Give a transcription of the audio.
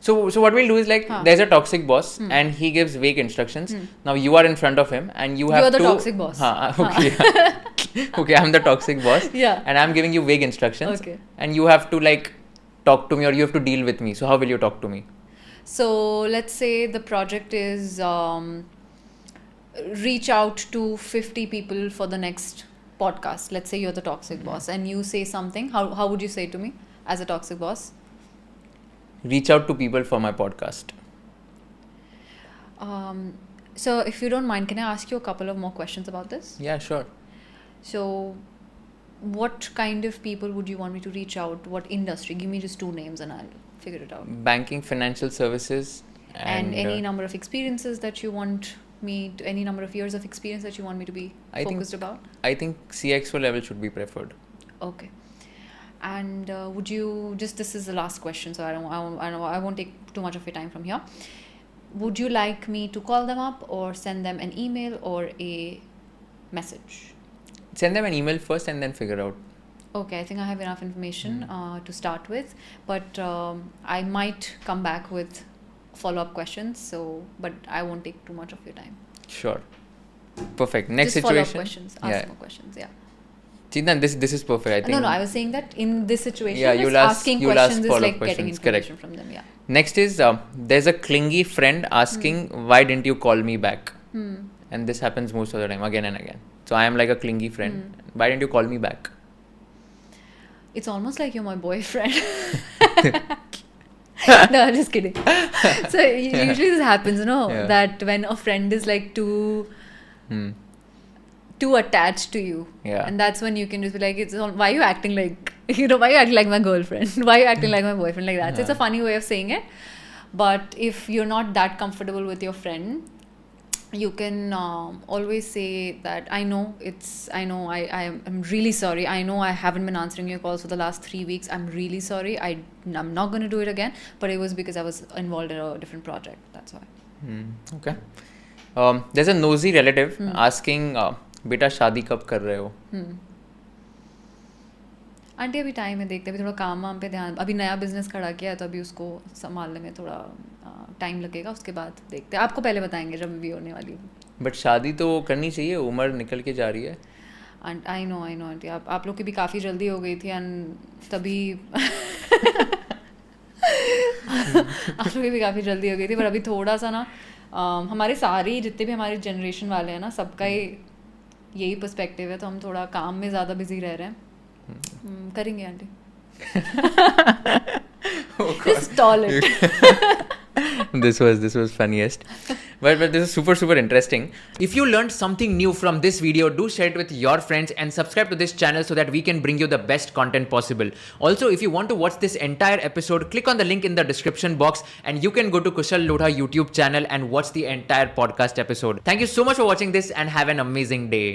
So what we'll do is like there's a toxic boss and he gives vague instructions. Now you are in front of him and you have You're the to... toxic boss. Okay. Okay, I'm the toxic boss. Yeah. And I'm giving you vague instructions. Okay. And you have to like talk to me or you have to deal with me. So how will you talk to me? So let's say the project is reach out to 50 people for the next podcast. Let's say you're the toxic boss and you say something. How would you say to me as a toxic boss? Reach out to people for my podcast. So if you don't mind, can I ask you a couple of more questions about this? Yeah, sure. So what kind of people would you want me to reach out? What industry? Give me just 2 names and I'll figure it out. Banking, financial services. And any number of experiences that you want me to, any number of years of experience that you want me to be focused about? I think CXO level should be preferred. Okay. And would you this is the last question, so I won't take too much of your time from here. Would you like me to call them up or send them an email or a message? Send them an email first and then figure out. Okay, I think I have enough information to start with, but I might come back with follow-up questions, but I won't take too much of your time. Sure. Perfect. Next just situation. Follow-up questions. Ask more questions, yeah. Chintan, this is perfect, I think. No, I was saying that in this situation, asking questions is like questions. getting information from them, yeah. Next is, there's a clingy friend asking, why didn't you call me back? And this happens most of the time, again and again. So I am like a clingy friend. Why didn't you call me back? It's almost like you're my boyfriend. No, I'm just kidding. So usually this happens, that when a friend is like too attached to you, and that's when you can just be like, why are you acting like, why are you acting like my girlfriend? Why are you acting like my boyfriend, like that? So it's a funny way of saying it. But if you're not that comfortable with your friend, you can always say that I'm really sorry. I know I haven't been answering your calls for the last 3 weeks. I'm really sorry. I'm not going to do it again. But it was because I was involved in a different project. That's why. Okay. There's a nosy relative asking, बेटा शादी कब कर रहे हो? Aunty अभी time है, देखते अभी थोड़ा काम वाम पे ध्यान, अभी नया बिजनेस खड़ा किया है तो अभी उसको संभालने में थोड़ा टाइम लगेगा, उसके बाद देखते हैं, आपको पहले बताएंगे जब भी होने वाली है। बट शादी तो करनी चाहिए, उम्र निकल के जा रही है। आई नो आंटी, आप लोग की भी काफ़ी जल्दी हो गई थी एंड तभी आप लोग की भी काफ़ी जल्दी हो गई थी, पर अभी थोड़ा सा ना हमारे सारे जितने भी हमारे जनरेशन वाले हैं ना, सबका ही यही पर्सपेक्टिव है, तो हम थोड़ा काम में ज़्यादा बिजी रह रहे हैं। करेंगे aunty. Just stall it. This was funniest. But this is super interesting. If you learned something new from this video, do share it with your friends and subscribe to this channel so that we can bring you the best content possible. Also, if you want to watch this entire episode, click on the link in the description box and you can go to Kushal Lodha YouTube channel and watch the entire podcast episode. Thank you so much for watching this and have an amazing day.